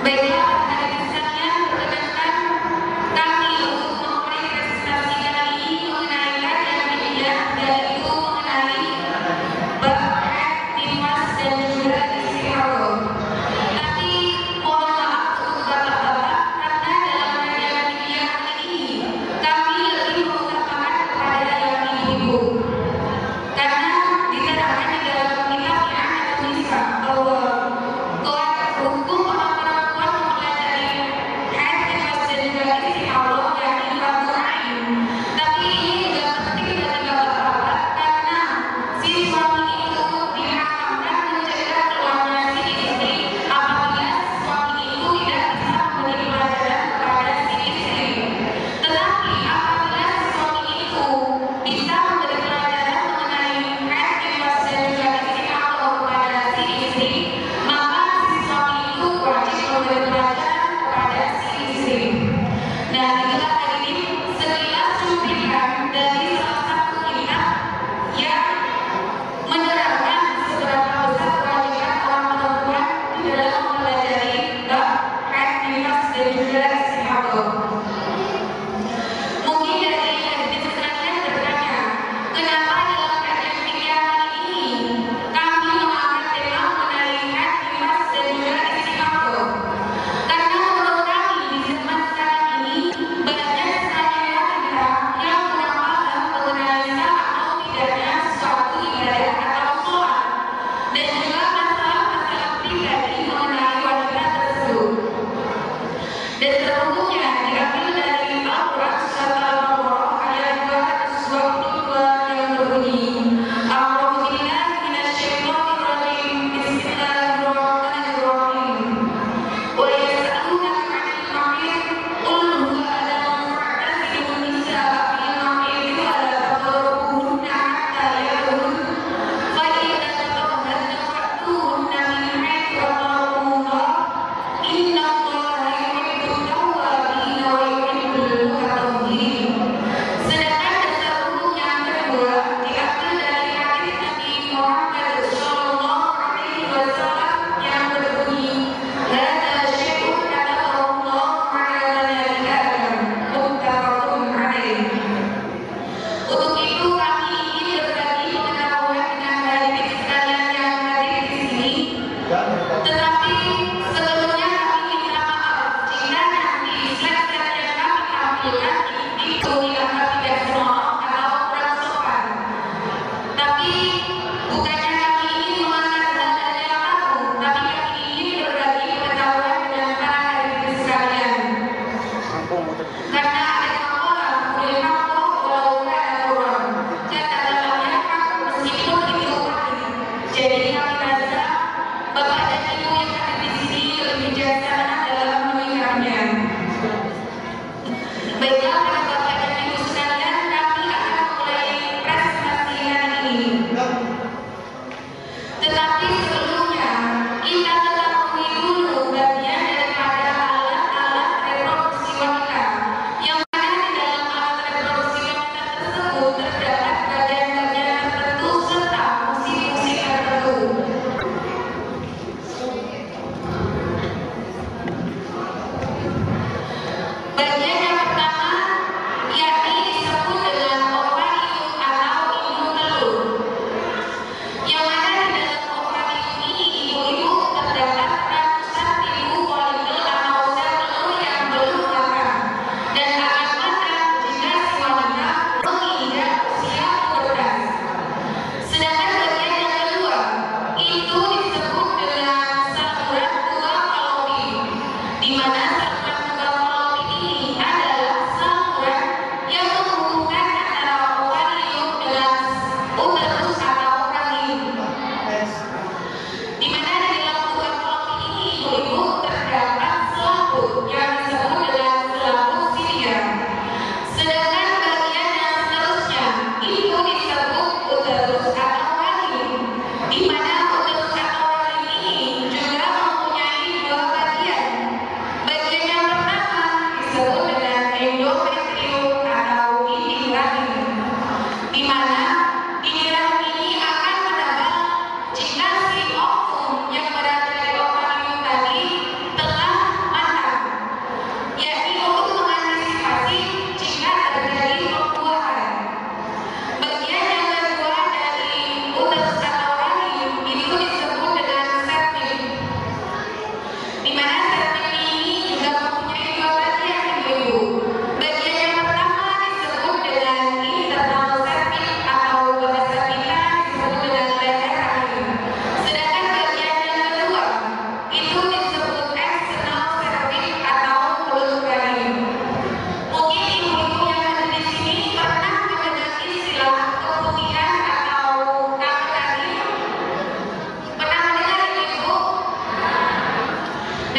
Baiklah, hadirin sekalian, perkenankan kami untuk memulai presentasi kali ini mengenai latihan media, yaitu mengenai bakat, timnas, dan juga isi Allah. Tapi mohon maaf untuk bapak-bapak, karena dalam latihan media kali ini kami lebih mengutamakan kepada yang ibu-ibu. Karena diterangkan di dalam kitab yang ada tulisan bahwa Tuhan hukum orang perempuan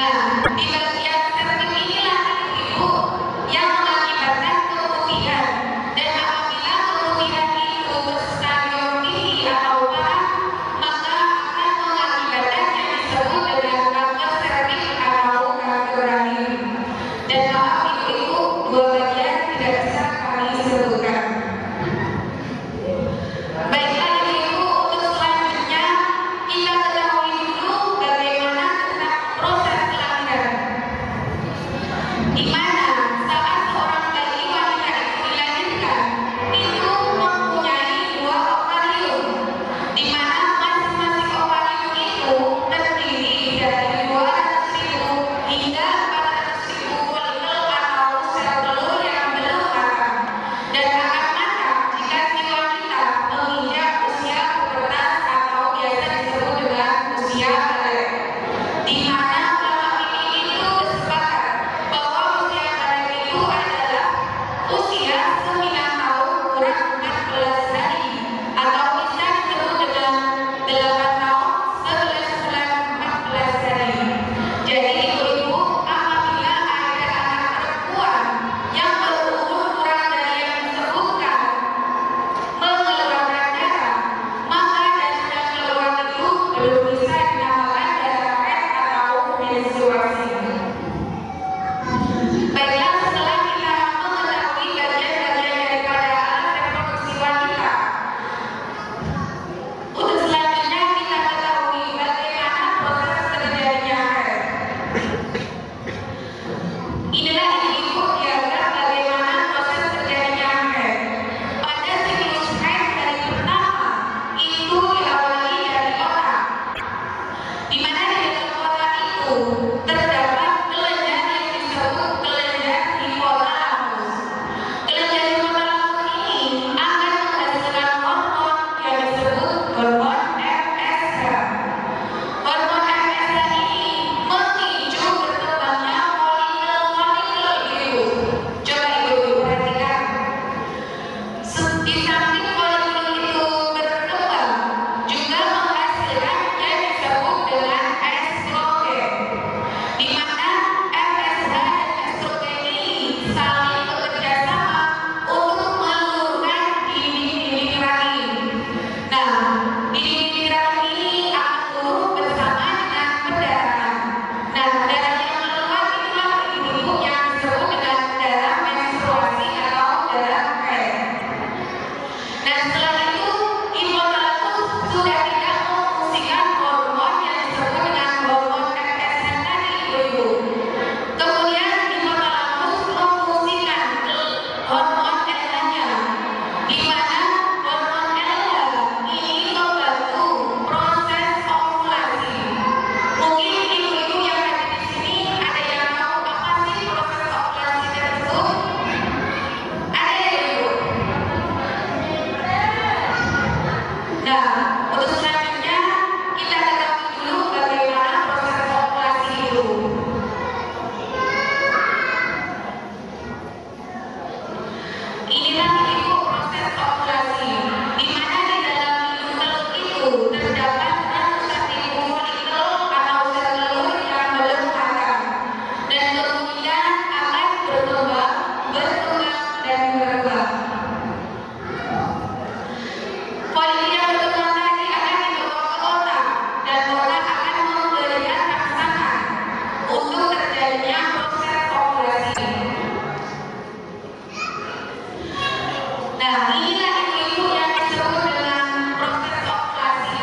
Nah, di bagian cervix inilah ibu yang mengakibatkan kemutihan, dan apabila kemutihan itu berstadium tinggi atau parah, maka akan mengakibatkan yang disebut dengan kanker cervix atau kanker rahim. Dan maaf ibu-ibu, dua bagian tidak bisa kami sebutkan. Baiklah ibu-ibu, untuk selanjutnya kita ketahui dulu bagaimana tentang proses kelahiran, di mana saat seorang bayi wanita itu dilahirkan itu mempunyai dua ovarium, di mana masing-masing ovarium itu terdiri dari 200.000 hingga 400.000 folikel atau sel telur yang belum matang, dan akan matang jika si wanita menginjak usia pubertas atau biasa disebut dengan usia balik, di mana ulama fikih itu bersepakat bahwa usia balik itu adalah usia 9 tahun kurang 14 hari atau bisa disebut dengan 8 tahun 11 bulan 14 hari. Jadi ibu-ibu, apabila ada anak perempuan yang berumur kurang dari yang disebutkan mengeluarkan darah, maka darah keluar itu belum bisa dinamakan darah haid atau menstruasi. Baiklah, setelah kita mengetahui bagian-bagian daripada alat reproduksi wanita, untuk selanjutnya kita ketahui bagaimana proses terjadinya haid. Inilah ibu-ibu diagram bagaimana proses terjadinya haid. Pada siklus haid dari pertama itu diawali dari otak, di mana di dalam otak itu terdapat kelenjar yang disebut kelenjar hipotalamus. Kelenjar hipotalamus ini akan menghasilkan hormon yang disebut hormon FSH. Hormon FSH ini memicu berkembangnya folikel-folikel ibu. Coba ibu perhatikan. Di samping folikel itu berkembang, juga menghasilkan yang disebut dengan estrogen, di mana FSH dan estrogen ini saling bekerja sama untuk meluruskan dinding-dinding rahim. Nah, dinding-dinding rahim ini akan turun bersama dengan perdarahan. Nah, darah yang keluar itulah ibu-ibu yang disebut dengan darah menstruasi atau darah haid. Dan setelah itu hipotalamus sudah tidak memfungsikan hormon yang disebut dengan hormon FSH tadi ibu-ibu. Kemudian hipotalamus memfungsikan hormon LH-nya, di mana hormon LH ini membantu proses ovulasi. Mungkin ibu-ibu yang ada di sini ada yang tahu apa sih proses ovulasi tersebut? Ada ya ibu? Nah, untuk selanjutnya kita ketahui dulu bagaimana proses ovulasi itu. Inilah ibu proses ovulasi, di mana di dalam induk telur itu terdapat ratusan ribu folikel atau sel telur yang belum matang, dan kemudian akan berkembang dan berkembang. Folikel yang berkembang tadi akan dibawa ke otak, dan otak akan memberikan rangsangan untuk terjadinya proses ovulasi. Nah, inilah ibu-ibu yang disebut dengan proses ovulasi,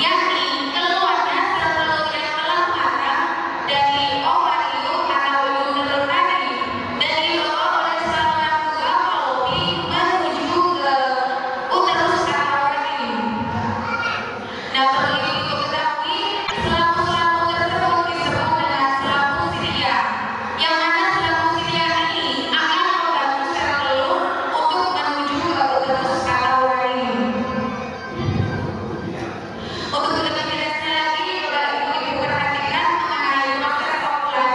yakni keluarnya sel telur yang telah matang dari ovarium atau induk telur tadi, dan dibawa oleh saluran buah falopik menuju ke uterus atau rahim. Nah, perlu ibu ketahui, selaput-selaput tersebut disebut dengan selaput silia, yang mana selaput silia ini akan membantu sel telur untuk menuju ke uterus atau rahim. Untuk lebih jelasnya lagi, coba ibu-ibu perhatikan mengenai proses ovulasi